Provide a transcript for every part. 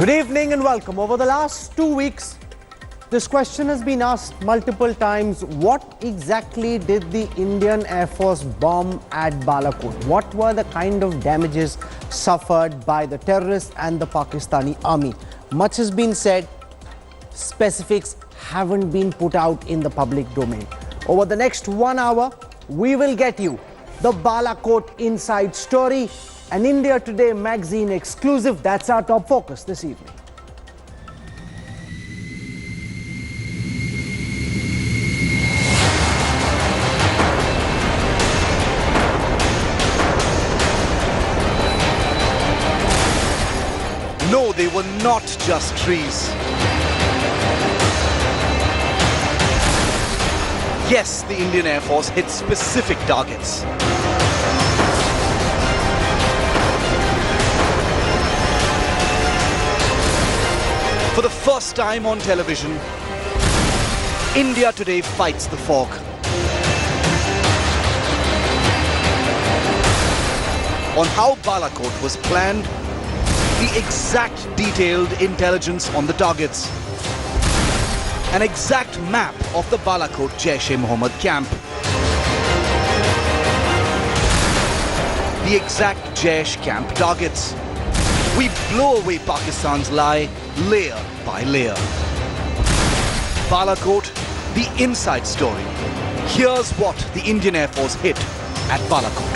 Good evening and welcome. Over the last 2 weeks, this question has been asked multiple times. What exactly did the Indian Air Force bomb at Balakot? What were the kind of damages suffered by the terrorists and the Pakistani army? Much has been said. Specifics haven't been put out in the public domain. Over the next 1 hour, we will get you the Balakot inside story, an India Today magazine exclusive. That's our top focus this evening. No, they were not just trees. Yes, the Indian Air Force hit specific targets. For the first time on television, India Today fights the fog. On how Balakot was planned, the exact detailed intelligence on the targets, an exact map of the Balakot Jaish-e-Mohammed camp, the exact Jaish camp targets. We blow away Pakistan's lie layer by layer. Balakot, the inside story. Here's what the Indian Air Force hit at Balakot.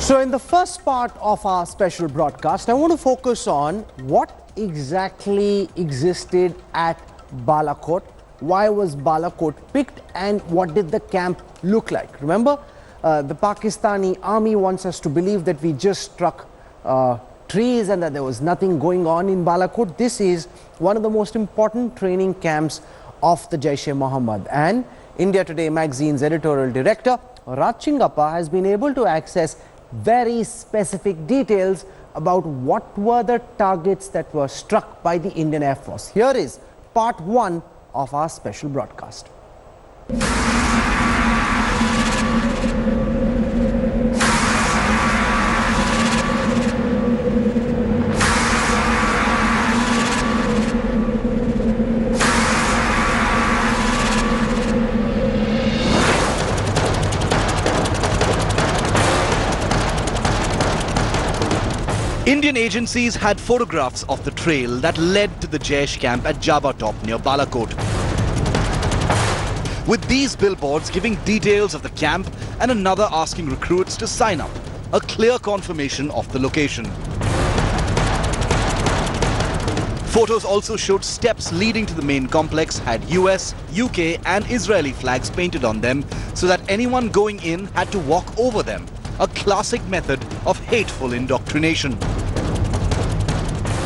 So in the first part of our special broadcast, I want to focus on what exactly existed at Balakot, why was Balakot picked, and what did the camp look like. Remember, the Pakistani army wants us to believe that we just struck trees and that there was nothing going on in Balakot. This is one of the most important training camps of the Jaish-e-Mohammed, and India Today magazine's editorial director Raj Chingappa has been able to access very specific details about what were the targets that were struck by the Indian Air Force. Here is part 1 of our special broadcast. Indian agencies had photographs of the trail that led to the Jaish camp at Jabba Top near Balakot, with these billboards giving details of the camp and another asking recruits to sign up, a clear confirmation of the location. Photos also showed steps leading to the main complex had US, UK and Israeli flags painted on them so that anyone going in had to walk over them, a classic method of hateful indoctrination.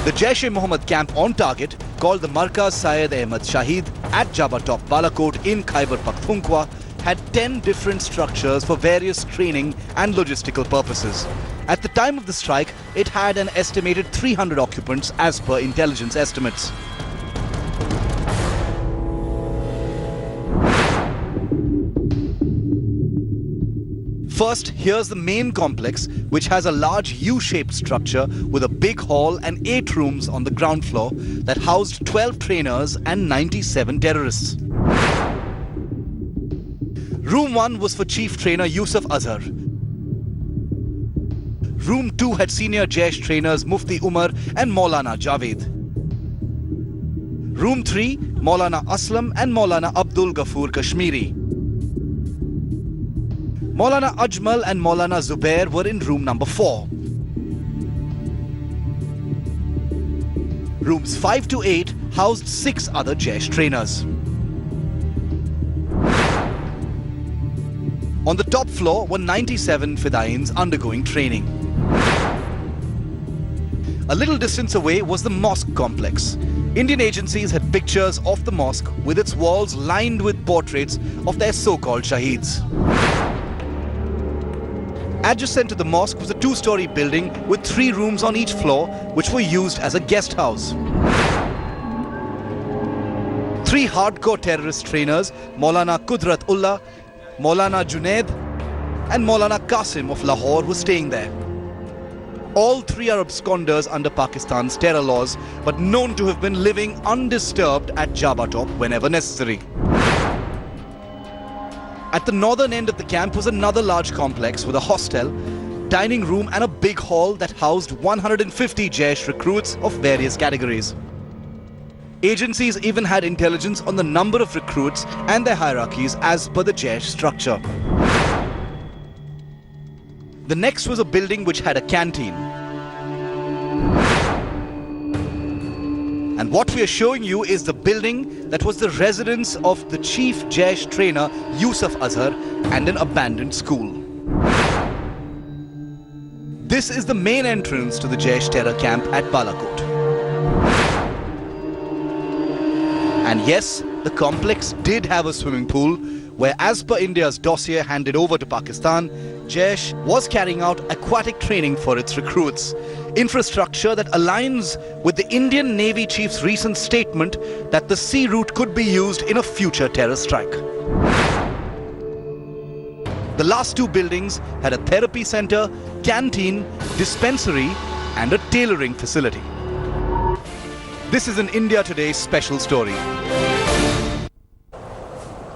The Jaish-e-Mohammed camp on target, called the Markaz Syed Ahmed Shahid at Jabba Top Balakot in Khyber Pakhtunkhwa, had 10 different structures for various training and logistical purposes. At the time of the strike, it had an estimated 300 occupants as per intelligence estimates. First, here's the main complex, which has a large U-shaped structure with a big hall and 8 rooms on the ground floor that housed 12 trainers and 97 terrorists. Room 1 was for Chief Trainer Yusuf Azhar. Room 2 had senior Jaish trainers Mufti Umar and Maulana Javed. Room 3, Maulana Aslam and Maulana Abdul Ghafoor Kashmiri. Maulana Ajmal and Maulana Zubair were in room number 4. Rooms 5 to 8 housed 6 other Jaish trainers. On the top floor were 97 Fidains undergoing training. A little distance away was the mosque complex. Indian agencies had pictures of the mosque with its walls lined with portraits of their so-called Shaheeds. Adjacent to the mosque was a 2-story building with 3 rooms on each floor, which were used as a guest house. 3 hardcore terrorist trainers, Maulana Qudrat Ullah, Maulana Junaid and Maulana Qasim of Lahore, were staying there. All three are absconders under Pakistan's terror laws, but known to have been living undisturbed at Jabba Top whenever necessary. At the northern end of the camp was another large complex with a hostel, dining room and a big hall that housed 150 Jaish recruits of various categories. Agencies even had intelligence on the number of recruits and their hierarchies as per the Jaish structure. The next was a building which had a canteen. And what we are showing you is the building that was the residence of the chief Jaish trainer Yusuf Azhar and an abandoned school. This is the main entrance to the Jaish terror camp at Balakot. And yes, the complex did have a swimming pool where, as per India's dossier handed over to Pakistan, Jaish was carrying out aquatic training for its recruits. Infrastructure that aligns with the Indian Navy chief's recent statement that the sea route could be used in a future terror strike. The last two buildings had a therapy center, canteen, dispensary and a tailoring facility. This is an India Today special story.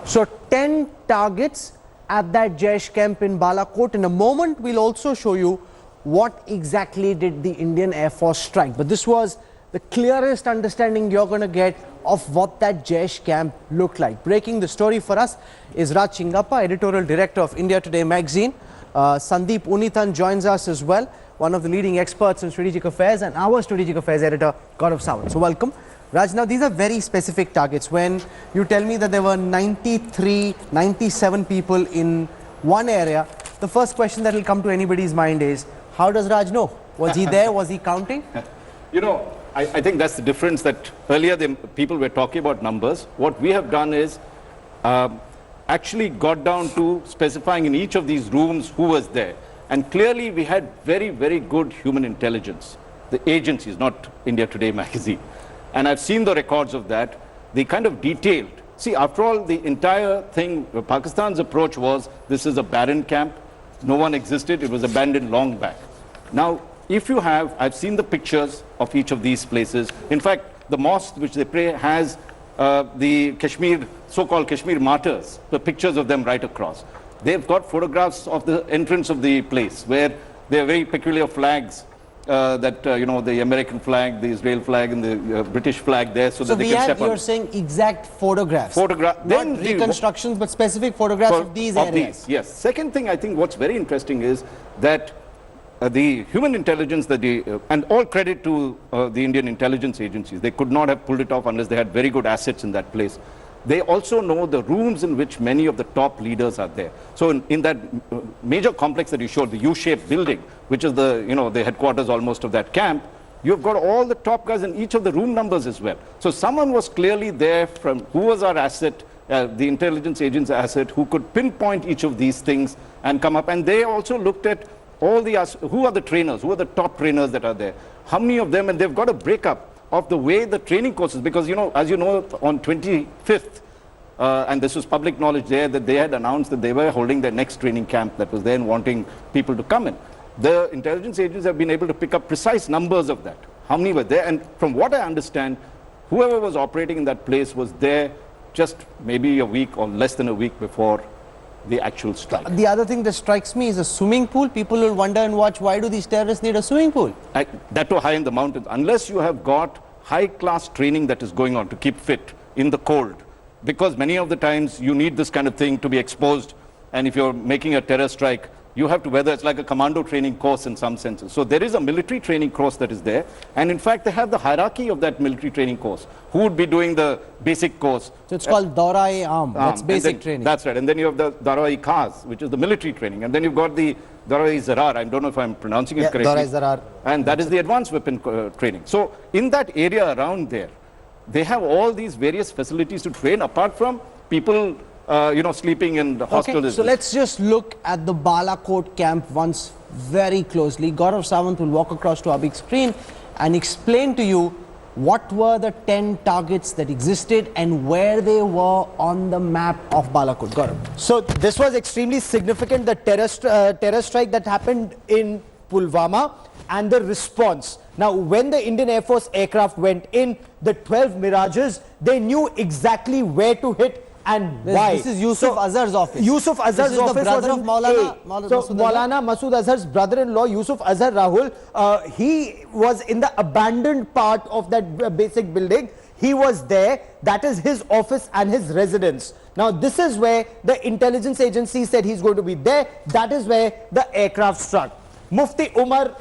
So 10 targets at that Jaish camp in Balakot. In a moment, we'll also show you what exactly did the Indian Air Force strike. But this was the clearest understanding you're going to get of what that Jaish camp looked like. Breaking the story for us is Raj Chingappa, editorial director of India Today magazine. Sandeep Unithan joins us as well, one of the leading experts in strategic affairs, and our strategic affairs editor, Gaurav Sawant. So welcome. Raj, now these are very specific targets. When you tell me that there were 93, 97 people in one area, the first question that will come to anybody's mind is, how does Raj know? Was he there? Was he counting? You know, I think that's the difference, that earlier the people were talking about numbers. What we have done is actually got down to specifying in each of these rooms who was there. And clearly we had very, very good human intelligence. The agencies, not India Today magazine. And I've seen the records of that. They kind of detailed. See, after all, the entire thing, Pakistan's approach was, this is a barren camp. No one existed. It was abandoned long back. Now, if you have, I've seen the pictures of each of these places. In fact, the mosque which they pray has the Kashmir, so-called Kashmir martyrs, the pictures of them right across. They've got photographs of the entrance of the place where there are very peculiar flags. You know, the American flag, the Israel flag, and the British flag there, so that they can step on. You're saying exact photographs. Not then reconstructions, but specific photographs of these areas. Yes. Second thing, I think what's very interesting is that the human intelligence that and all credit to the Indian intelligence agencies, they could not have pulled it off unless they had very good assets in that place. They also know the rooms in which many of the top leaders are there. So in that major complex that you showed, the U-shaped building, which is the, you know, the headquarters almost of that camp, you've got all the top guys in each of the room numbers as well. So someone was clearly there from who was our asset, the intelligence agent's asset, who could pinpoint each of these things and come up. And they also looked at all the, who are the trainers, who are the top trainers that are there, how many of them, and they've got a breakup of the way the training courses, because, you know, as you know, on 25th, and this was public knowledge there, that they had announced that they were holding their next training camp that was there and wanting people to come in. The intelligence agencies have been able to pick up precise numbers of that, how many were there, and from what I understand, whoever was operating in that place was there just maybe a week or less than a week before the actual strike. The other thing that strikes me is a swimming pool. People will wonder and watch, why do these terrorists need a swimming pool? That too high in the mountains, unless you have got high-class training that is going on to keep fit in the cold, because many of the times you need this kind of thing to be exposed, and if you're making a terror strike, you have to weather. It's like a commando training course in some senses. So there is a military training course that is there, and in fact they have the hierarchy of that military training course. Who would be doing the basic course? So it's called Daura-e-Aam. That's basic training. That's right. And then you have the Daura-e-Khas, which is the military training, and then you've got the Daura-e-Zarar. I don't know if I'm pronouncing it correctly. Daura-e-Zarar. And that is the advanced weapon training. So in that area around there, they have all these various facilities to train, apart from people you know, sleeping in the hostels. Okay, so let's just look at the Balakot camp once very closely. Gaurav Sawant will walk across to our big screen and explain to you what were the 10 targets that existed and where they were on the map of Balakot. Gaurav. So this was extremely significant, the terror strike that happened in Pulwama and the response. Now, when the Indian Air Force aircraft went in, the 12 Mirages, they knew exactly where to hit and why. This is Yusuf Azhar's office. Yusuf Azhar's This is the office brother was of in Maulana- A. Maulana So Masood Azhar. Maulana Masood Azhar's brother-in-law, Yusuf Azhar Rahul, he was in the abandoned part of that basic building. He was there. That is his office and his residence. Now, this is where the intelligence agency said he's going to be there. That is where the aircraft struck. Mufti Umar,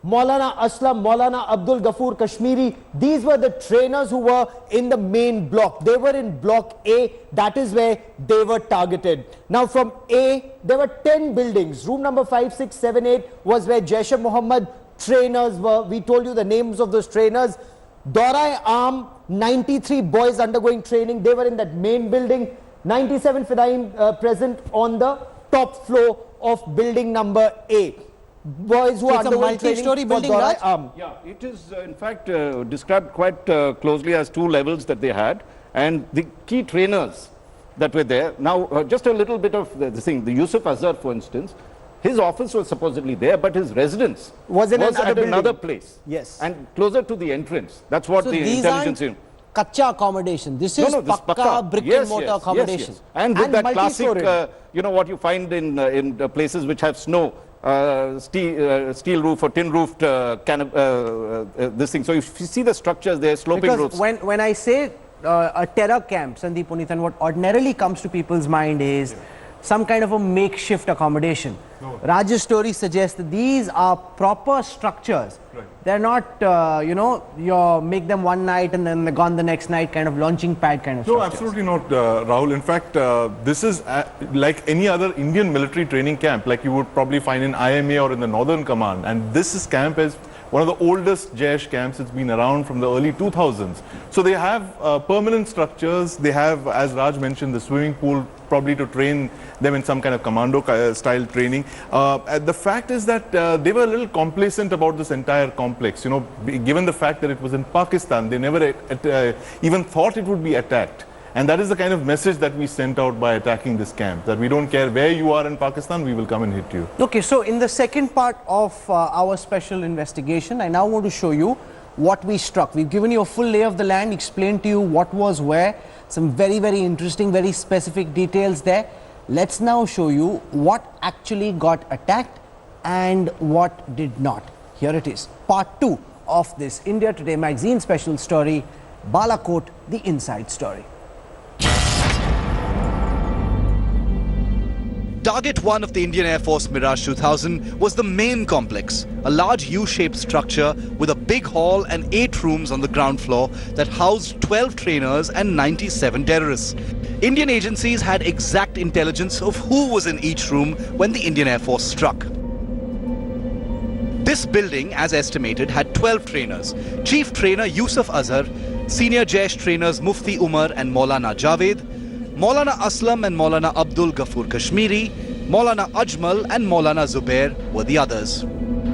Maulana Aslam, Maulana Abdul Ghaffur Kashmiri, these were the trainers who were in the main block. They were in block A. That is where they were targeted. Now, from A, there were 10 buildings. Room number 5, 6, 7, 8 was where Jaish-e-Mohammed trainers were. We told you the names of those trainers. Dora-e-Aam, 93 boys undergoing training. They were in that main building. 97 Fidain present on the top floor of building number A. Boys who So are it's a undergoing training multi-story for building, Raj? Dora-e-Aam. Yeah, it is in fact described quite closely as two levels that they had, and the key trainers that were there. Now, just a little bit of the thing. The Yusuf Azhar, for instance, his office was supposedly there, but his residence Was in another at building. another place. Yes. And closer to the entrance. That's what So the these intelligence. aren't kacha accommodation. This is this pakka brick and mortar accommodation. And with And that classic, multi-storied. you know, what you find in places which have snow, steel roof or tin roofed this thing. So if you see the structures there, sloping Because roofs. when I say a terror camp, Sandeep Punithan, what ordinarily comes to people's mind is some kind of a makeshift accommodation. Raj's story suggests that these are proper structures. Right. They're not, you make them one night and then they're gone the next night, kind of launching pad kind of No, structures. absolutely not, Rahul. In fact, this is like any other Indian military training camp, like you would probably find in IMA or in the Northern Command. And this camp is one of the oldest Jaish camps. It's been around from the early 2000s. So they have permanent structures. They have, as Raj mentioned, the swimming pool, probably to train them in some kind of commando style training. The fact is that they were a little complacent about this entire complex. You know, given the fact that it was in Pakistan, they never even thought it would be attacked. And that is the kind of message that we sent out by attacking this camp, that we don't care where you are in Pakistan, we will come and hit you. Okay, so in the second part of our special investigation, I now want to show you what we struck. We've given you a full lay of the land, explained to you what was where, some very, very interesting, very specific details there. Let's now show you what actually got attacked and what did not. Here it is, part 2 of this India Today magazine special story, Balakot, the inside story. Target 1 of the Indian Air Force Mirage 2000 was the main complex, a large U-shaped structure with a big hall and 8 rooms on the ground floor that housed 12 trainers and 97 terrorists. Indian agencies had exact intelligence of who was in each room when the Indian Air Force struck. This building, as estimated, had 12 trainers. Chief Trainer Yusuf Azhar, Senior Jaish Trainers Mufti Umar and Maulana Javed, Maulana Aslam and Maulana Abdul Ghaffur Kashmiri, Maulana Ajmal and Maulana Zubair were the others.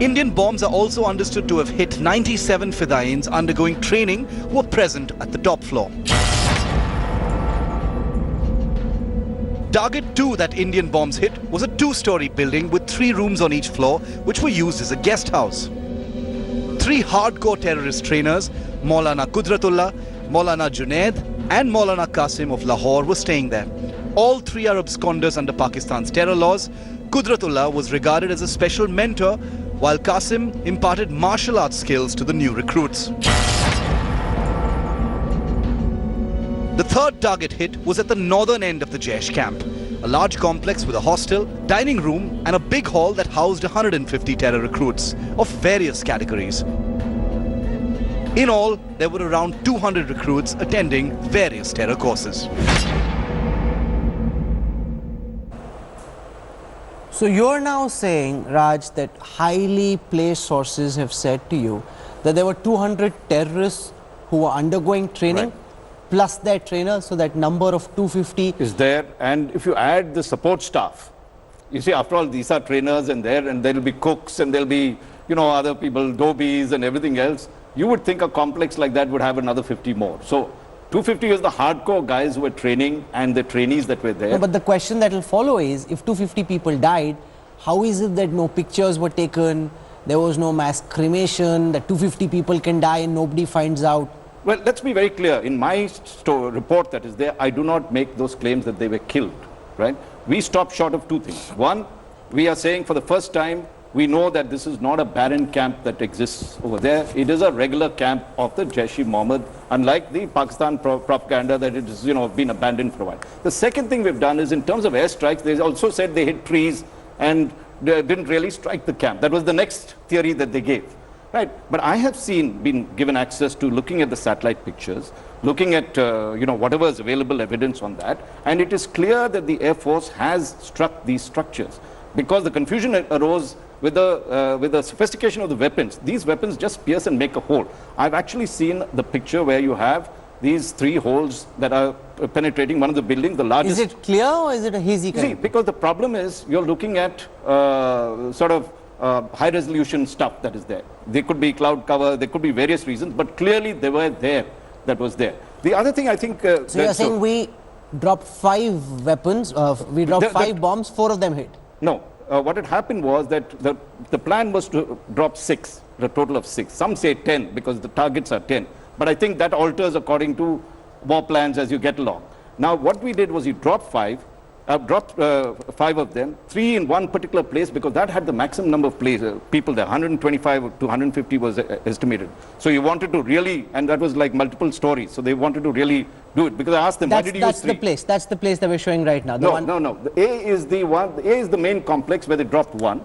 Indian bombs are also understood to have hit 97 Fidains undergoing training who were present at the top floor. Target 2 that Indian bombs hit was a 2-story building with 3 rooms on each floor, which were used as a guest house. 3 hardcore terrorist trainers, Maulana Qudratullah, Maulana Junaid and Maulana Qasim of Lahore were staying there. All 3 are absconders under Pakistan's terror laws. Qudratullah was regarded as a special mentor, while Qasim imparted martial arts skills to the new recruits. The third target hit was at the northern end of the Jaish camp, a large complex with a hostel, dining room and a big hall that housed 150 terror recruits of various categories. In all, there were around 200 recruits attending various terror courses. So you're now saying, Raj, that highly placed sources have said to you that there were 200 terrorists who were undergoing training, Right. plus their trainers, so that number of 250 is there, and if you add the support staff, you see, after all, these are trainers and there'll be cooks and there'll be, you know, other people, dobies and everything else. You would think a complex like that would have another 50 more. So 250 is the hardcore guys who were training and the trainees that were there. No, but the question that will follow is, if 250 people died, how is it that no pictures were taken, there was no mass cremation, that 250 people can die and nobody finds out. Well, let's be very clear. In my report that is there, I do not make those claims that they were killed, right? We stop short of two things. One, we are saying for the first time, we know that this is not a barren camp that exists over there. It is a regular camp of the Jaish-e-Mohammed, unlike the Pakistan propaganda that it has, been abandoned for a while. The second thing we've done is, in terms of airstrikes, they also said they hit trees and they didn't really strike the camp. That was the next theory that they gave. Right, but I have been given access to looking at the satellite pictures, looking at whatever is available evidence on that, and it is clear that the Air Force has struck these structures because the confusion arose with the sophistication of the weapons. These weapons just pierce and make a hole. I've actually seen the picture where you have these 3 holes that are penetrating one of the buildings, the largest. Is it clear or is it a hazy kind? See, because the problem is you're looking at high resolution stuff that is there. There could be cloud cover, there could be various reasons, but clearly they were there, that was there. The other thing I think... so you're saying we dropped 5 weapons, we dropped 5 bombs, 4 of them hit? No, what had happened was that the plan was to drop 6, a total of 6. Some say 10 because the targets are 10. But I think that alters according to war plans as you get along. Now what we did was we dropped 5. Dropped 5 of them, 3 in one particular place because that had the maximum number of people there. 125 to 150 was estimated. So you wanted to really, and that was like multiple stories. So they wanted to really do it because I asked them, why did you use 3? That's the place that we're showing right now. No. The A is the one. The A is the main complex where they dropped 1.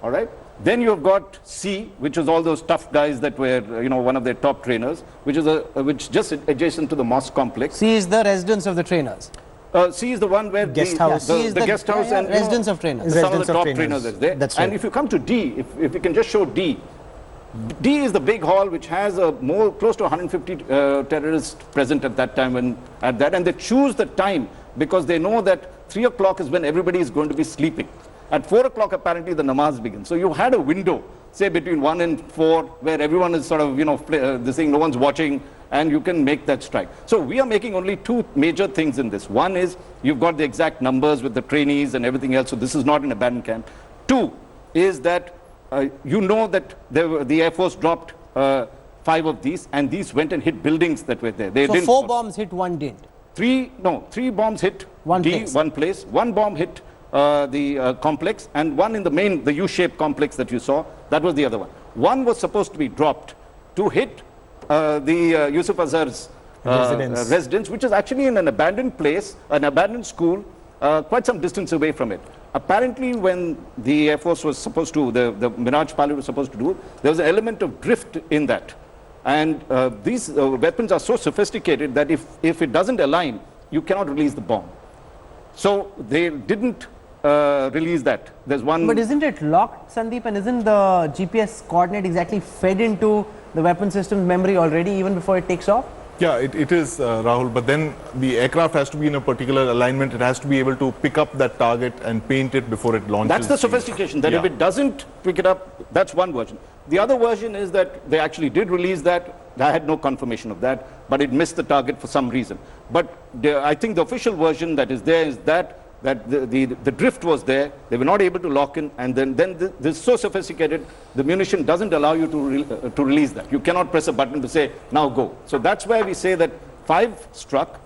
All right. Then you've got C, which is all those tough guys that were, one of their top trainers, which just adjacent to the mosque complex. C is the residence of the trainers. C is the one where guest house. the guest house and residence of trainers. Some of the top trainers that's there. That's and right. if you come to D, if you can just show D, D is the big hall which has close to 150 terrorists present at that time and they choose the time because they know that 3 o'clock is when everybody is going to be sleeping. At 4 o'clock apparently the namaz begins. So you had a window, say between 1 and 4, where everyone is sort of this thing, no one's watching, and you can make that strike. So we are making only 2 major things in this. One is you've got the exact numbers with the trainees and everything else, so this is not an abandoned camp. 2 is that that the Air Force dropped 5 of these, and these went and hit buildings that were there. So 4 bombs hit, 1 didn't. 3 bombs hit one place. 1 bomb hit the complex, and 1 in the U-shaped complex that you saw. That was the other one. 1 was supposed to be dropped to hit the Yusuf Azhar's residence, which is actually in an abandoned place, an abandoned school, quite some distance away from it. Apparently, when the Air Force was supposed to, the Miraj pilot was supposed to do it, there was an element of drift in that. And these weapons are so sophisticated that if it doesn't align, you cannot release the bomb. So they didn't release that. There's one... But isn't it locked, Sandeep, and isn't the GPS coordinate exactly fed into the weapon system's memory already, even before it takes off? Yeah, it is, Rahul, but then the aircraft has to be in a particular alignment. It has to be able to pick up that target and paint it before it launches. That's the sophistication, that if it doesn't pick it up, that's one version. The other version is that they actually did release that. I had no confirmation of that, but it missed the target for some reason. But I think the official version that is there is that the drift was there, they were not able to lock in, and then this is so sophisticated, the munition doesn't allow you to release that. You cannot press a button to say, now go. So that's why we say that 5 struck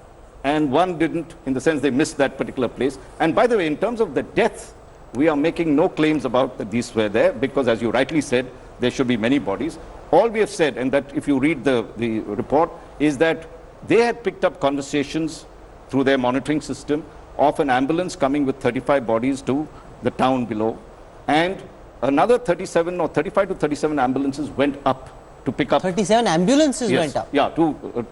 and 1 didn't, in the sense they missed that particular place. And by the way, in terms of the death, we are making no claims about that these were there, because as you rightly said, there should be many bodies. All we have said, and that if you read the report, is that they had picked up conversations through their monitoring system of an ambulance coming with 35 bodies to the town below, and another 35 to 37 ambulances went up to pick up. 37 ambulances went up? Yeah,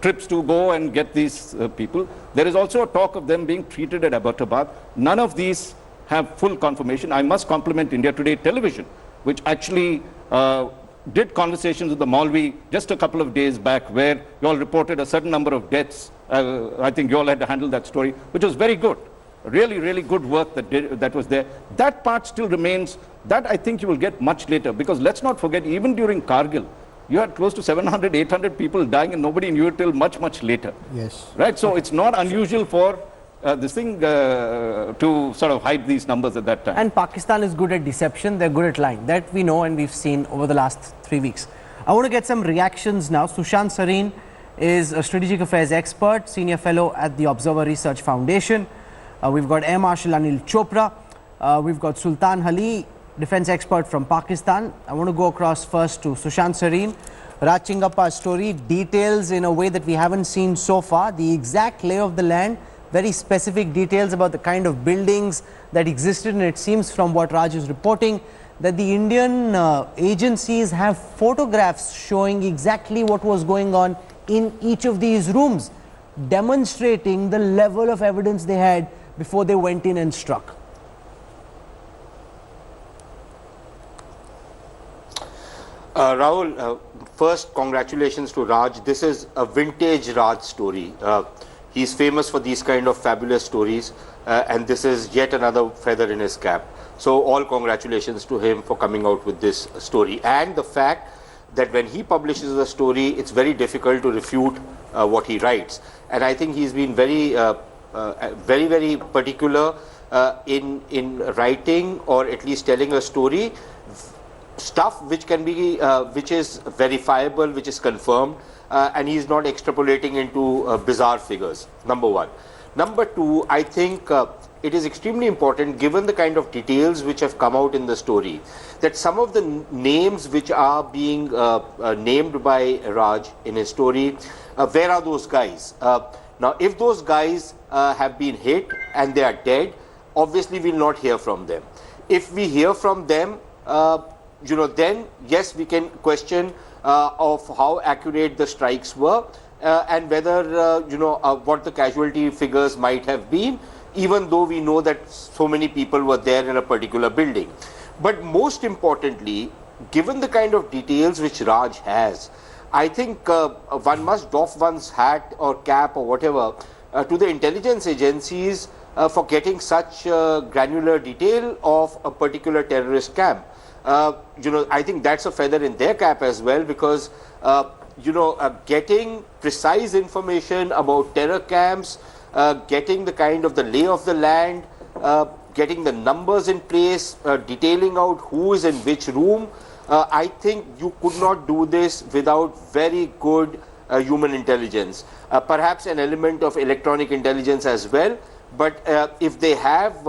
trips to go and get these people. There is also a talk of them being treated at Abbottabad. None of these have full confirmation. I must compliment India Today television, which actually did conversations with the Maulvi just a couple of days back, where you all reported a certain number of deaths. I think you all had to handle that story, which was very good. Really, really good work that was there. That part still remains. That I think you will get much later, because let's not forget, even during Kargil, you had close to 700, 800 people dying and nobody knew it till much, much later. Yes. Right? So it's not unusual for this thing to sort of hide these numbers at that time. And Pakistan is good at deception, they're good at lying. That we know and we've seen over the last 3 weeks. I want to get some reactions now. Sushant Sareen is a strategic affairs expert, senior fellow at the Observer Research Foundation. We've got Air Marshal Anil Chopra. We've got Sultan Ali, defense expert from Pakistan. I want to go across first to Sushant Sareen. Raj Chingappa's story details in a way that we haven't seen so far the exact lay of the land, very specific details about the kind of buildings that existed, and it seems from what Raj is reporting that the Indian agencies have photographs showing exactly what was going on in each of these rooms, demonstrating the level of evidence they had before they went in and struck. Rahul, first congratulations to Raj. This is a vintage Raj story. He's famous for these kind of fabulous stories, and this is yet another feather in his cap. So all congratulations to him for coming out with this story, and the fact that when he publishes a story, it's very difficult to refute what he writes. And I think he's been very, very particular in writing, or at least telling a story, stuff which can be, which is verifiable, which is confirmed, and he's not extrapolating into bizarre figures. Number one. Number two, I think it is extremely important, given the kind of details which have come out in the story, that some of the names which are being named by Raj in his story, where are those guys? Now, if those guys have been hit and they are dead, obviously we'll not hear from them. If we hear from them, then yes, we can question of how accurate the strikes were, and whether what the casualty figures might have been, even though we know that so many people were there in a particular building. But most importantly, given the kind of details which Raj has, I think one must doff one's hat or cap or whatever to the intelligence agencies for getting such granular detail of a particular terrorist camp. I think that's a feather in their cap as well, because getting precise information about terror camps, getting the kind of the lay of the land, getting the numbers in place, detailing out who is in which room, I think you could not do this without very good human intelligence. Perhaps an element of electronic intelligence as well, but if they have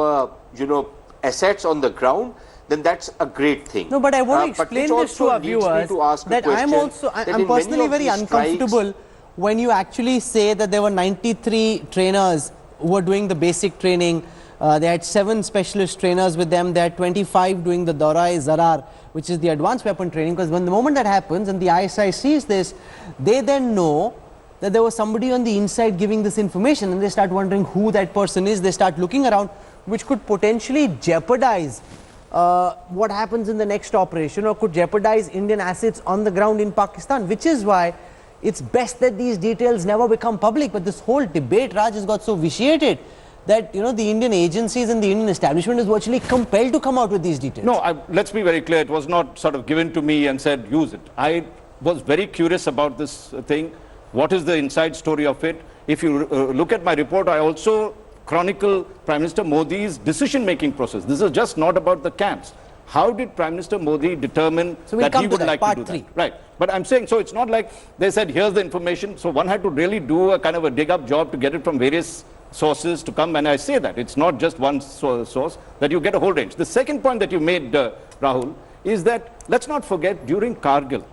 assets on the ground, then that's a great thing. No, but I want to explain this to our viewers that I'm personally very uncomfortable when you actually say that there were 93 trainers who were doing the basic training. They had 7 specialist trainers with them. They had 25 doing the Daurai-e-Zarar, which is the advanced weapon training, because when the moment that happens and the ISI sees this, they then know that there was somebody on the inside giving this information, and they start wondering who that person is. They start looking around, which could potentially jeopardize what happens in the next operation, or could jeopardize Indian assets on the ground in Pakistan, which is why it's best that these details never become public. But this whole debate, Raj, has got so vitiated that the Indian agencies and the Indian establishment is virtually compelled to come out with these details. No, let's be very clear. It was not sort of given to me and said, use it. I was very curious about this thing. What is the inside story of it? If you look at my report, I also chronicle Prime Minister Modi's decision-making process. This is just not about the camps. How did Prime Minister Modi determine that he would like to do that? Right. But I'm saying, so it's not like they said, here's the information. So one had to really do a kind of a dig-up job to get it from various sources to come. And I say that it's not just one source, that you get a whole range. The second point that you made, Rahul, is that let's not forget, during Kargil,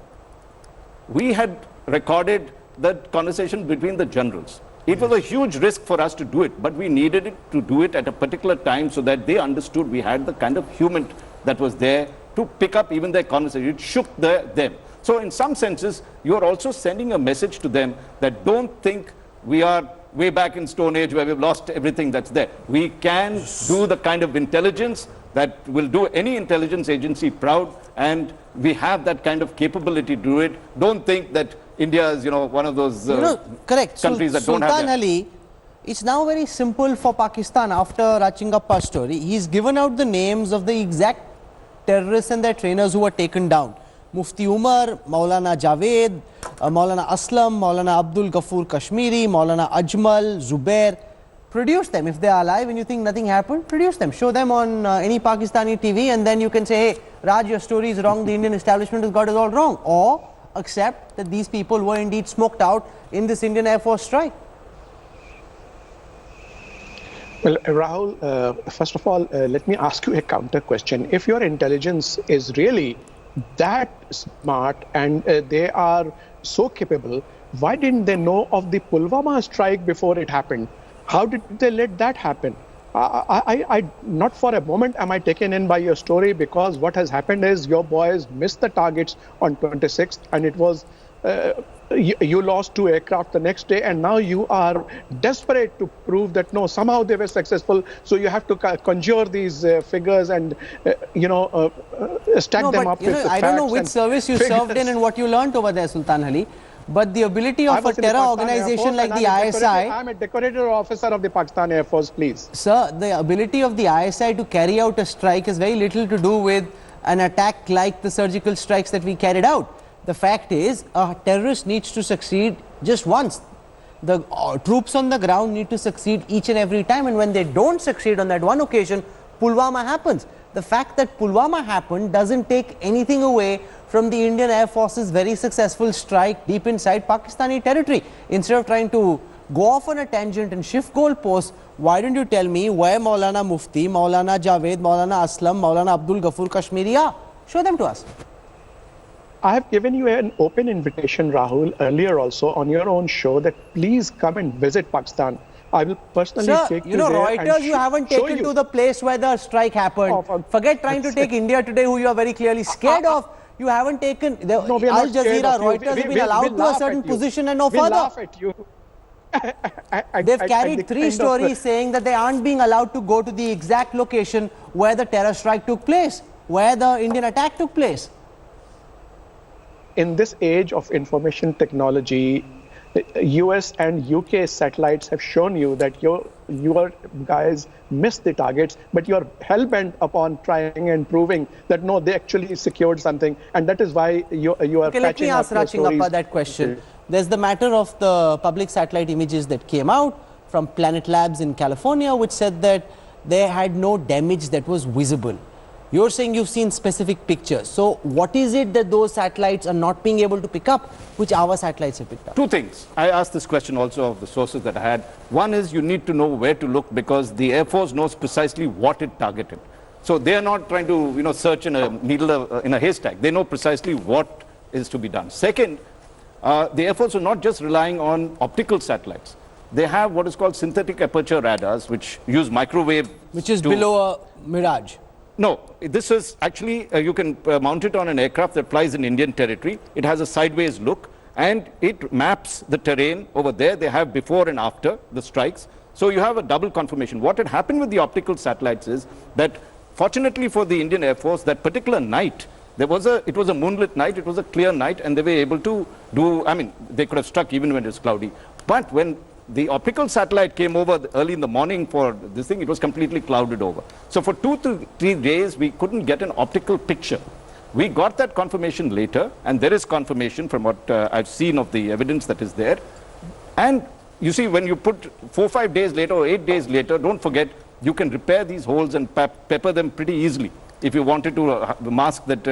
we had recorded the conversation between the generals. It was a huge risk for us to do it, but we needed it to do it at a particular time so that they understood we had the kind of human that was there to pick up even their conversation. It shook them. So in some senses, you are also sending a message to them that don't think we are way back in Stone Age where we've lost everything that's there. We can do the kind of intelligence that will do any intelligence agency proud, and we have that kind of capability to do it. Don't think that India is, one of those correct. countries that don't have that. Sultan Ali, it's now very simple for Pakistan after Raj Chingappa's story. He's given out the names of the exact terrorists and their trainers who were taken down. Mufti Umar, Maulana Javed, Maulana Aslam, Maulana Abdul Ghafoor Kashmiri, Maulana Ajmal, Zubair. produce them. If they are alive and you think nothing happened, produce them. Show them on any Pakistani TV, and then you can say, hey, Raj, your story is wrong, the Indian establishment has got it all wrong. Or accept that these people were indeed smoked out in this Indian Air Force strike. Well, Rahul, first of all, let me ask you a counter question. If your intelligence is really that smart and they are so capable, why didn't they know of the Pulwama strike before it happened? How did they let that happen? Not for a moment am I taken in by your story, because what has happened is your boys missed the targets on 26th, and it was you lost 2 aircraft the next day, and now you are desperate to prove that no, somehow they were successful. So you have to conjure these figures and stack them up with the facts. I don't know which service you served in and what you learnt over there, Sultan Ali. But the ability of a terror organization like the ISI... I'm a decorator officer of the Pakistan Air Force, please. Sir, the ability of the ISI to carry out a strike has very little to do with an attack like the surgical strikes that we carried out. The fact is, a terrorist needs to succeed just once. The troops on the ground need to succeed each and every time, and when they don't succeed on that one occasion, Pulwama happens. The fact that Pulwama happened doesn't take anything away from the Indian Air Force's very successful strike deep inside Pakistani territory. Instead of trying to go off on a tangent and shift goalposts, why don't you tell me where Maulana Mufti, Maulana Javed, Maulana Aslam, Maulana Abdul Ghaffur Kashmiri are? Show them to us. I have given you an open invitation, Rahul, earlier also on your own show, that please come and visit Pakistan. I will personally take you there. Reuters, you haven't taken to the place where the strike happened. Forget trying to take India Today, who you are very clearly scared of. You haven't taken Al Jazeera, Reuters have been allowed to a certain position and no further. Laugh at you. They've carried 3 stories saying that they aren't being allowed to go to the exact location where the terror strike took place, where the Indian attack took place. In this age of information technology, US and UK satellites have shown you that your guys missed the targets, but you're hell-bent upon trying and proving that no, they actually secured something, and that is why you are patching up your stories. Let me ask Rachingappa that question. There's the matter of the public satellite images that came out from Planet Labs in California, which said that they had no damage that was visible. You're saying you've seen specific pictures. So what is it that those satellites are not being able to pick up, which our satellites have picked up? 2 things. I asked this question also of the sources that I had. One is you need to know where to look, because the Air Force knows precisely what it targeted. So they are not trying to search in a needle in a haystack. They know precisely what is to be done. Second, the Air Force are not just relying on optical satellites. They have what is called synthetic aperture radars, which use microwave... Which is below a Mirage. No, this is actually, you can mount it on an aircraft that flies in Indian territory. It has a sideways look, and it maps the terrain over there. They have before and after the strikes. So you have a double confirmation. What had happened with the optical satellites is that, fortunately for the Indian Air Force, that particular night, it was a moonlit night, it was a clear night, and they were able to they could have struck even when it was cloudy. But when the optical satellite came over early in the morning for this thing, it was completely clouded over. So for 2 to 3 days, we couldn't get an optical picture. We got that confirmation later, and there is confirmation from what I've seen of the evidence that is there. And you see, when you put 4 or 5 days later or 8 days later, don't forget, you can repair these holes and pepper them pretty easily if you wanted to mask that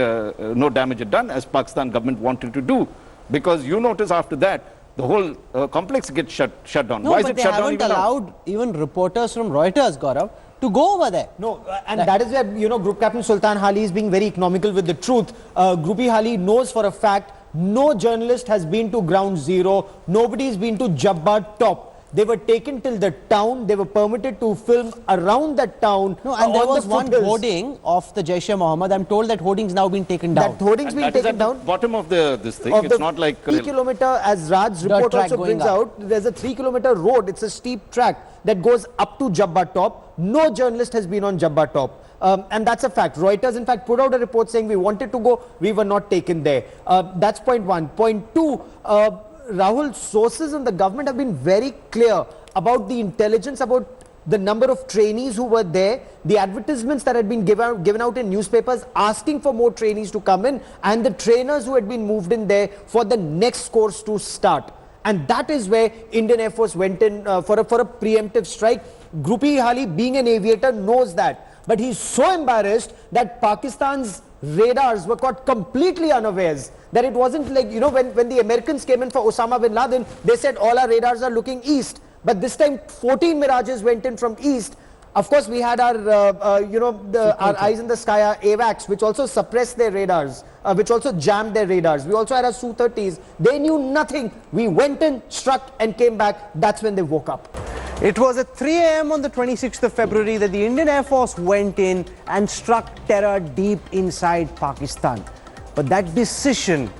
no damage had done, as Pakistan government wanted to do. Because you notice after that, the whole complex gets shut down. No, why is but it they shut down haven't allowed even reporters from Reuters, Gaurav, to go over there. No, and that is where, Group Captain Sultan Hali is being very economical with the truth. Groupie Hali knows for a fact no journalist has been to Ground Zero, nobody's been to Jabbar Top. They were taken till the town, they were permitted to film around that town. No, and there was one hoarding of the Jaish-e-Mohammed. I'm told that hoarding's now been taken down. That hoarding's been taken down. Bottom of this thing, it's not like... 3 kilometer, as Raj's report also brings out, there's a 3 kilometer road, it's a steep track that goes up to Jabbar Top. No journalist has been on Jabbar Top. And that's a fact. Reuters, in fact, put out a report saying we wanted to go, we were not taken there. That's point 1. Point 2, Rahul, sources in the government have been very clear about the intelligence, about the number of trainees who were there, the advertisements that had been given out in newspapers asking for more trainees to come in, and the trainers who had been moved in there for the next course to start. And that is where Indian Air Force went in for a preemptive strike. Grupi Hali, being an aviator, knows that. But he's so embarrassed that Pakistan's radars were caught completely unawares. That it wasn't like, you know, when the Americans came in for Osama bin Laden, they said all our radars are looking east. But this time 14 Mirages went in from east. Of course, we had our, our eyes in the sky, our AWACS, which also suppressed their radars, which also jammed their radars. We also had our Su-30s. They knew nothing. We went in, struck, and came back. That's when they woke up. It was at 3 a.m. on the 26th of February that the Indian Air Force went in and struck terror deep inside Pakistan. But that decision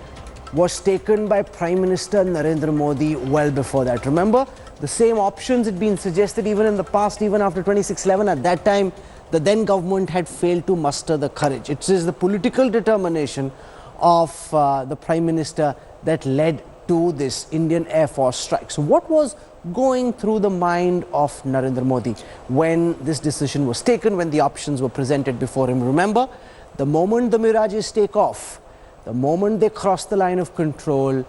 was taken by Prime Minister Narendra Modi well before that. Remember, the same options had been suggested even in the past, even after 26/11. At that time, the then government had failed to muster the courage. It is the political determination of the Prime Minister that led to this Indian Air Force strike. So what was going through the mind of Narendra Modi when this decision was taken, when the options were presented before him? Remember, the moment the Mirages take off, the moment they cross the line of control,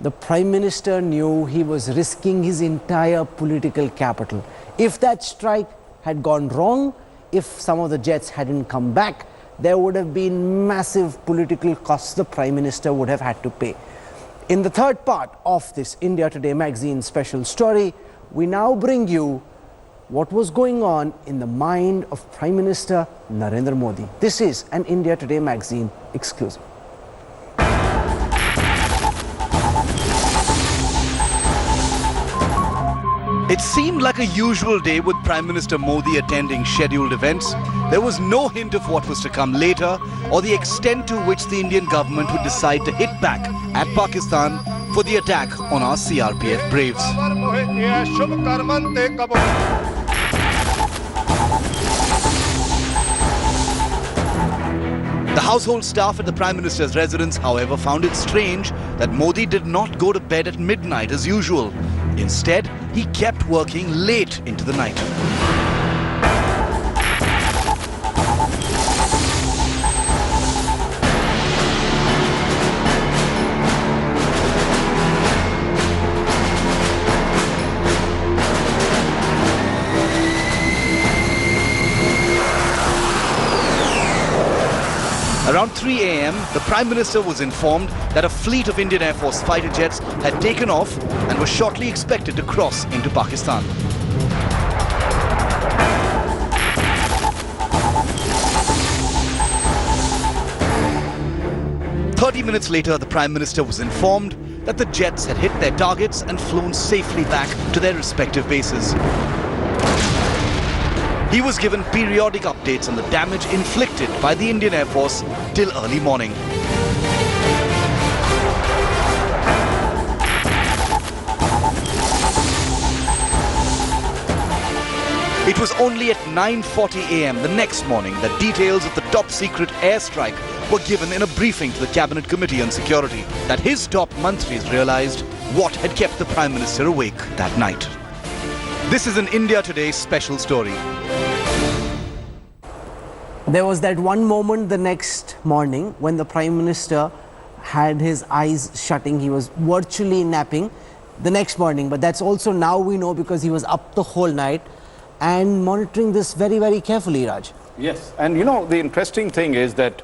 the Prime Minister knew he was risking his entire political capital. If that strike had gone wrong, if some of the jets hadn't come back, there would have been massive political costs the Prime Minister would have had to pay. In the third part of this India Today magazine special story, we now bring you what was going on in the mind of Prime Minister Narendra Modi. This is an India Today magazine exclusive. It seemed like a usual day with Prime Minister Modi attending scheduled events. There was no hint of what was to come later or the extent to which the Indian government would decide to hit back at Pakistan for the attack on our CRPF braves. The household staff at the Prime Minister's residence, however, found it strange that Modi did not go to bed at midnight as usual. Instead, he kept working late into the night. Around 3 a.m., the Prime Minister was informed that a fleet of Indian Air Force fighter jets had taken off and was shortly expected to cross into Pakistan. "30 minutes later, the Prime Minister was informed that the jets had hit their targets and flown safely back to their respective bases. He was given periodic updates on the damage inflicted by the Indian Air Force till early morning. It was only at 9:40 a.m. the next morning that details of the top-secret airstrike were given in a briefing to the Cabinet Committee on Security, that his top mantris realized what had kept the Prime Minister awake that night. This is an India Today special story. There was that one moment the next morning when the Prime Minister had his eyes shutting. He was virtually napping the next morning, but that's also now we know because he was up the whole night and monitoring this very, very carefully, Raj. Yes, and you know, the interesting thing is that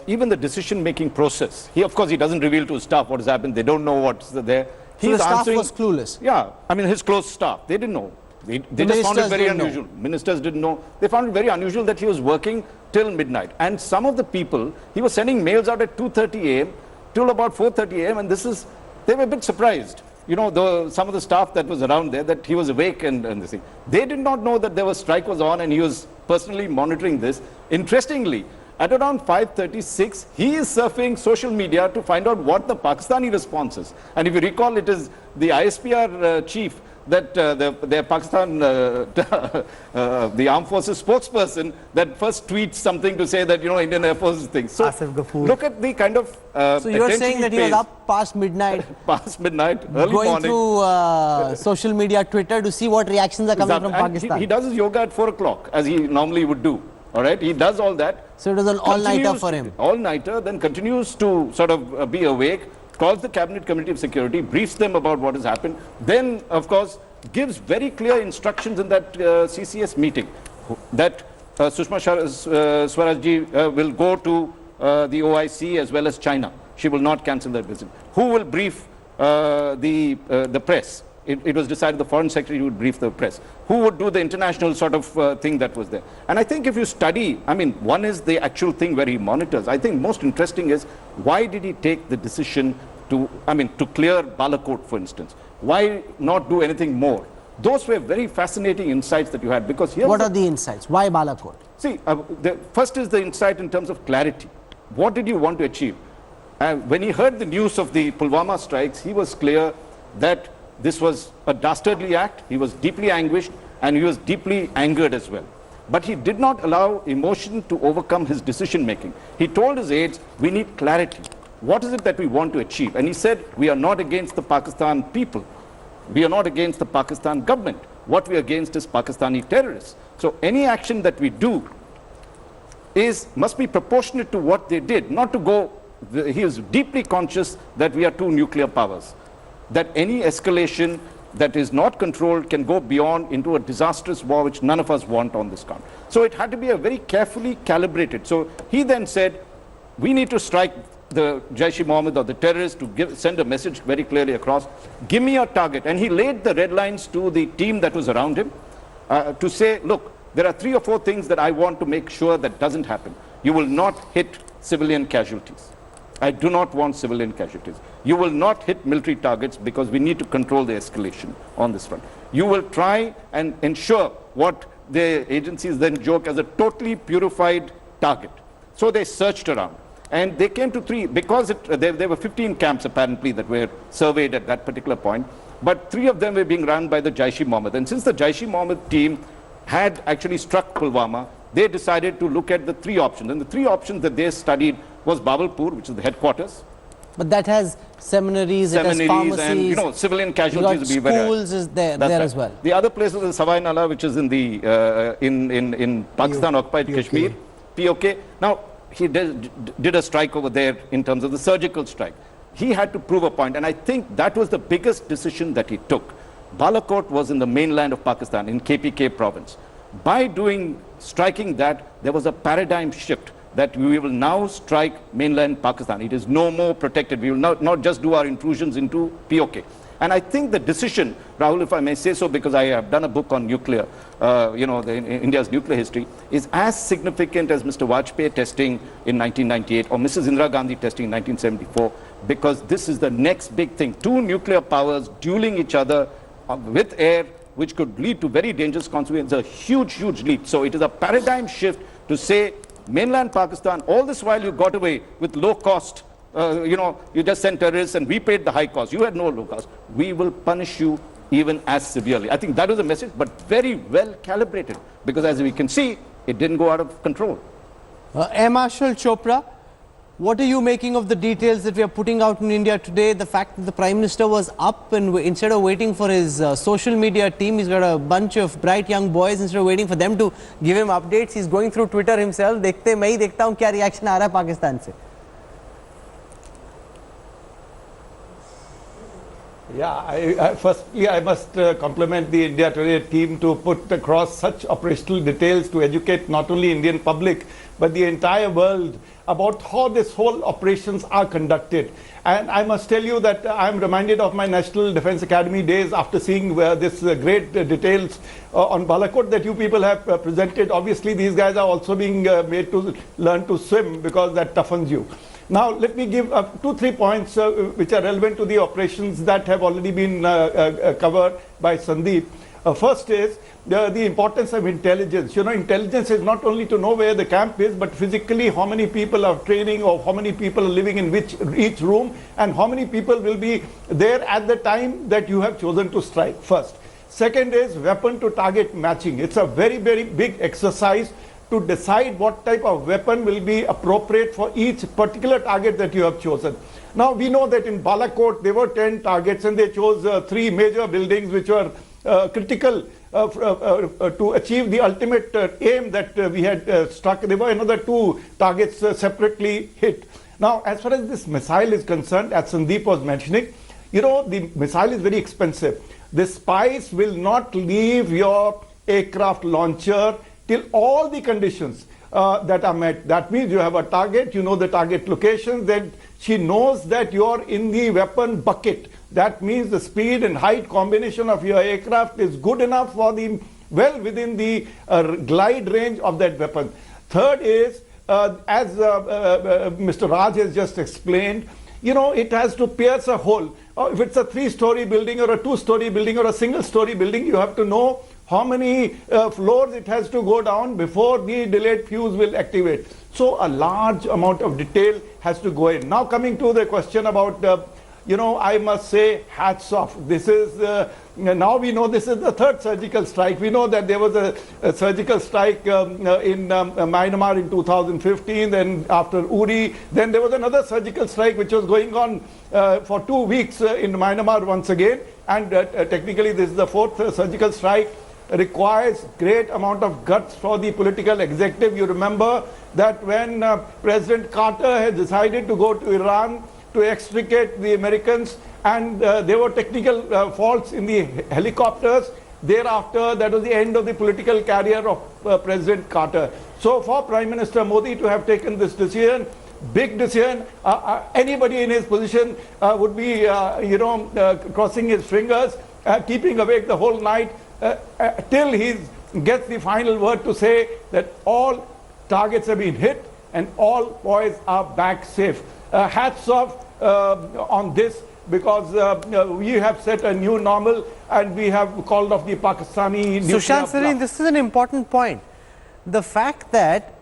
even the decision-making process, of course, he doesn't reveal to his staff what has happened. They don't know what's there. So the staff was clueless. Yeah, I mean, his close staff, they didn't know. They just found it very unusual. Ministers didn't know. They found it very unusual that he was working till midnight. And some of the people, he was sending mails out at 2:30 a.m. till about 4:30 a.m. And they were a bit surprised. You know, some of the staff that was around there, that he was awake and this thing. They did not know that there was strike was on and he was personally monitoring this. Interestingly, at around 5:36, he is surfing social media to find out what the Pakistani response is. And if you recall, it is the ISPR chief that their Pakistan, the armed forces spokesperson, that first tweets something to say that, you know, Indian Air Force thing. So look at the kind of so you're saying that he was up past midnight, early going morning, through social media, Twitter, to see what reactions are coming from Pakistan. He does his yoga at 4 o'clock, as he normally would do. All right, he does all that. So it was an all-nighter for him. All-nighter, then continues to sort of be awake calls the Cabinet Committee of Security, briefs them about what has happened, then, of course, gives very clear instructions in that CCS meeting that Sushma Swaraj will go to the OIC as well as China. She will not cancel that visit. Who will brief the press? It was decided the Foreign Secretary would brief the press. Who would do the international sort of thing that was there? And I think if you study, I mean, one is the actual thing where he monitors. I think most interesting is why did he take the decision to, to clear Balakot, for instance? Why not do anything more? Those were very fascinating insights that you had, because here... What are the insights? Why Balakot? See, the first is the insight in terms of clarity. What did you want to achieve? When he heard the news of the Pulwama strikes, he was clear that this was a dastardly act. He was deeply anguished and he was deeply angered as well. But he did not allow emotion to overcome his decision making. He told his aides, we need clarity. What is it that we want to achieve? And he said, we are not against the Pakistan people. We are not against the Pakistan government. What we are against is Pakistani terrorists. So any action that we do must be proportionate to what they did, not to go. He is deeply conscious that we are two nuclear powers, that any escalation that is not controlled can go beyond into a disastrous war which none of us want on this count. So it had to be a very carefully calibrated. So he then said, we need to strike the Jaish-e-Mohammed or the terrorists to send a message very clearly across. Give me your target. And he laid the red lines to the team that was around him to say, look, there are 3 or 4 things that I want to make sure that doesn't happen. You will not hit civilian casualties. I do not want civilian casualties. You will not hit military targets because we need to control the escalation on this front. You will try and ensure what the agencies then joke as a totally purified target. So they searched around and they came to 3, because there were 15 camps apparently that were surveyed at that particular point, but 3 of them were being run by the Jaish-e-Mohammed. And since the Jaish-e-Mohammed team had actually struck Pulwama, they decided to look at the 3 options. And the 3 options that they studied was Bawalpur, which is the headquarters. But that has seminaries, it has pharmacies, and civilian casualties will be very high. Schools is there right. as well. The other place is Savai Nala, which is in the in Pakistan occupied Kashmir, POK. Now he did a strike over there in terms of the surgical strike. He had to prove a point, and I think that was the biggest decision that he took. Balakot was in the mainland of Pakistan, in KPK province. By striking that, there was a paradigm shift that we will now strike mainland Pakistan. It is no more protected. We will not just do our intrusions into POK. And I think the decision, Rahul, if I may say so, because I have done a book on nuclear, India's nuclear history, is as significant as Mr. Vajpayee testing in 1998 or Mrs. Indira Gandhi testing in 1974, because this is the next big thing. 2 nuclear powers dueling each other with air, which could lead to very dangerous consequences, a huge, huge leap. So it is a paradigm shift to say, mainland Pakistan, all this while you got away with low cost, you just sent terrorists and we paid the high cost. You had no low cost. We will punish you even as severely. I think that was the message, but very well calibrated, because as we can see, it didn't go out of control. Air Marshal Chopra, what are you making of the details that we are putting out in India today? The fact that the Prime Minister was up and instead of waiting for his social media team, he's got a bunch of bright young boys. Instead of waiting for them to give him updates, he's going through Twitter himself. देखते मैं ही देखता हूँ क्या reaction आ रहा है पाकिस्तान से. Yeah, firstly, I must compliment the India Today team to put across such operational details to educate not only Indian public, but the entire world about how this whole operations are conducted. And I must tell you that I'm reminded of my National Defence Academy days after seeing this great details on Balakot that you people have presented. Obviously, these guys are also being made to learn to swim because that toughens you. Now, let me give 2-3 points which are relevant to the operations that have already been covered by Sandeep. First is the importance of intelligence. You know, intelligence is not only to know where the camp is, but physically how many people are training or how many people are living in each room and how many people will be there at the time that you have chosen to strike first. Second is weapon to target matching. It's a very, very big exercise to decide what type of weapon will be appropriate for each particular target that you have chosen. Now, we know that in Balakot, there were 10 targets and they chose 3 major buildings which were critical to achieve the ultimate aim that we had struck. There were another 2 targets separately hit. Now, as far as this missile is concerned, as Sandeep was mentioning, you know, the missile is very expensive. The spies will not leave your aircraft launcher till all the conditions that are met. That means you have a target, you know the target location, then she knows that you are in the weapon bucket. That means the speed and height combination of your aircraft is good enough for the, well within the glide range of that weapon. Third is, as Mr. Raj has just explained, you know, it has to pierce a hole. If it's a 3-story building or a 2-story building or a single-story building, you have to know how many floors it has to go down before the delayed fuse will activate. So a large amount of detail has to go in. Now coming to the question about, you know, I must say hats off. This is, now we know this is the 3rd surgical strike. We know that there was a surgical strike in Myanmar in 2015, then after Uri, then there was another surgical strike which was going on for 2 weeks in Myanmar once again. And technically this is the 4th surgical strike. Requires great amount of guts for the political executive. You remember that when President Carter had decided to go to Iran to extricate the Americans, and there were technical faults in the helicopters. Thereafter, that was the end of the political career of President Carter. So for Prime Minister Modi to have taken this decision, big decision, anybody in his position would be, you know, crossing his fingers, keeping awake the whole night, till he gets the final word to say that all targets have been hit and all boys are back safe. Hats off on this, because we have set a new normal and we have called off the Pakistani nuclear Sushant Sareen, bluff. this is an important point. The fact that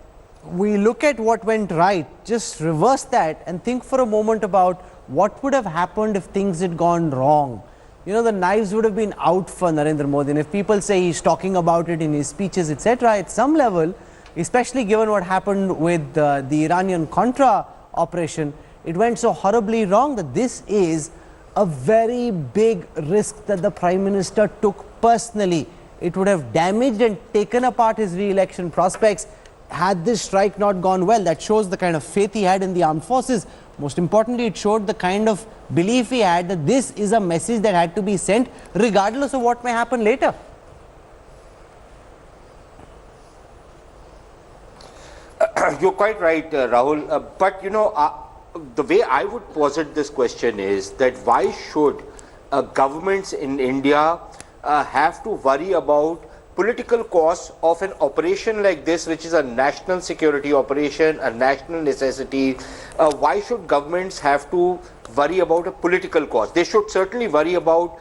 we look at what went right, just reverse that and think for a moment about what would have happened if things had gone wrong. You know, the knives would have been out for Narendra Modi. And if people say he's talking about it in his speeches, etc., at some level, especially given what happened with the Iranian Contra operation, it went so horribly wrong that this is a very big risk that the Prime Minister took personally. It would have damaged and taken apart his re-election prospects had this strike not gone well. That shows the kind of faith he had in the armed forces. Most importantly, it showed the kind of belief he had that this is a message that had to be sent regardless of what may happen later. You're quite right, Rahul. But, you know, the way I would posit this question is that why should governments in India have to worry about political costs of an operation like this, which is a national security operation, a national necessity? Why should governments have to worry about a political cost? They should certainly worry about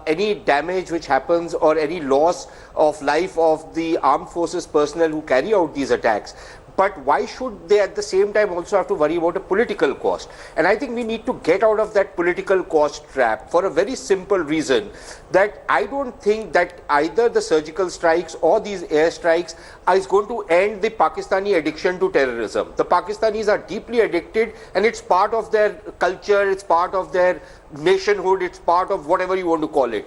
any damage which happens or any loss of life of the armed forces personnel who carry out these attacks. But why should they at the same time also have to worry about a political cost? And I think we need to get out of that political cost trap for a very simple reason, that I don't think that either the surgical strikes or these airstrikes is going to end the Pakistani addiction to terrorism. The Pakistanis are deeply addicted, and it's part of their culture, it's part of their nationhood, it's part of whatever you want to call it.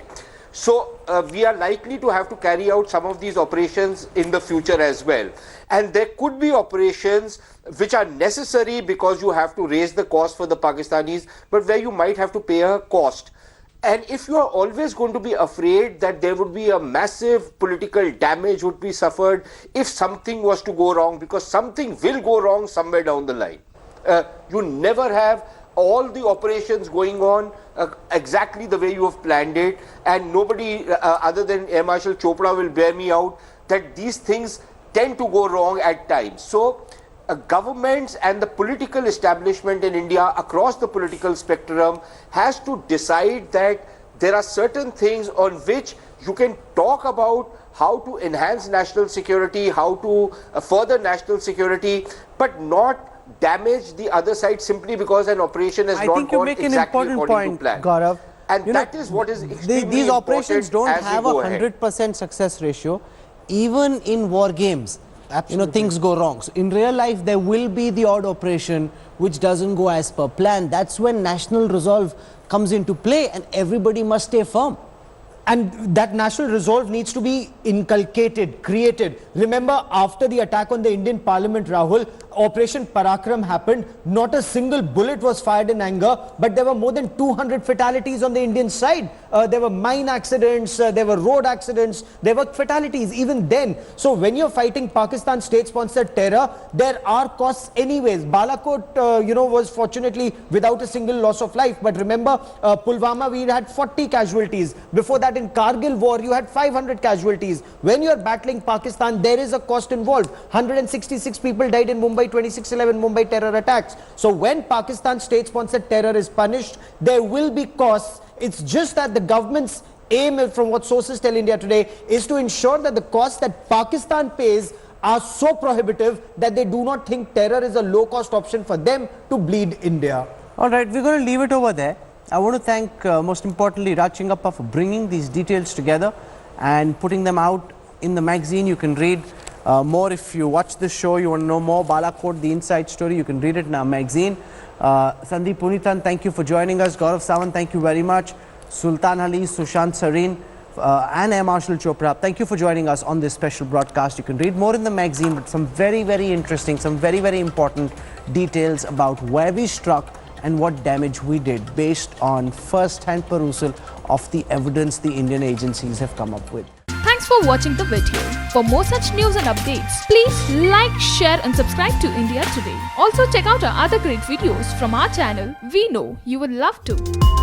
So we are likely to have to carry out some of these operations in the future as well. And there could be operations which are necessary because you have to raise the cost for the Pakistanis, but where you might have to pay a cost. And if you are always going to be afraid that there would be a massive political damage would be suffered if something was to go wrong, because something will go wrong somewhere down the line. You never have all the operations going on exactly the way you have planned it, and nobody other than Air Marshal Chopra will bear me out that these things tend to go wrong at times. So governments and the political establishment in India across the political spectrum has to decide that there are certain things on which you can talk about how to enhance national security, how to further national security, but not damage the other side simply because an operation has not gone exactly according to plan. Gaurav. And that is what is extremely these operations don't important have a 100% success ratio. Even in war games, you know, things go wrong. So in real life, there will be the odd operation which doesn't go as per plan. That's when national resolve comes into play, and everybody must stay firm. And that national resolve needs to be inculcated, created. Remember, after the attack on the Indian Parliament, Rahul, Operation Parakram happened. Not a single bullet was fired in anger, but there were more than 200 fatalities on the Indian side. There were mine accidents, there were road accidents, there were fatalities even then. So when you're fighting Pakistan state-sponsored terror, there are costs anyways. Balakot, was fortunately without a single loss of life. But remember, Pulwama, we had 40 casualties. Before that, in Kargil war, you had 500 casualties. When you're battling Pakistan, there is a cost involved. 166 people died in Mumbai 26/11 Mumbai terror attacks. So when Pakistan state-sponsored terror is punished, there will be costs. It's just that the government's aim, from what sources tell India Today, is to ensure that the costs that Pakistan pays are so prohibitive that they do not think terror is a low-cost option for them to bleed India. All right, we're going to leave it over there. I want to thank, most importantly, Raj Chingappa for bringing these details together and putting them out in the magazine. You can read more if you watch this show, you want to know more. Balakot, the inside story, you can read it in our magazine. Sandeep Punithan, thank you for joining us. Gaurav Sawant, thank you very much. Sultan Ali, Sushant Sareen, and Air Marshal Chopra, thank you for joining us on this special broadcast. You can read more in the magazine, but some very, very interesting, some very, very important details about where we struck and what damage we did based on first-hand perusal of the evidence the Indian agencies have come up with. Thanks for watching the video. For more such news and updates, please like, share and subscribe to India Today. Also check out our other great videos from our channel. We know you would love to.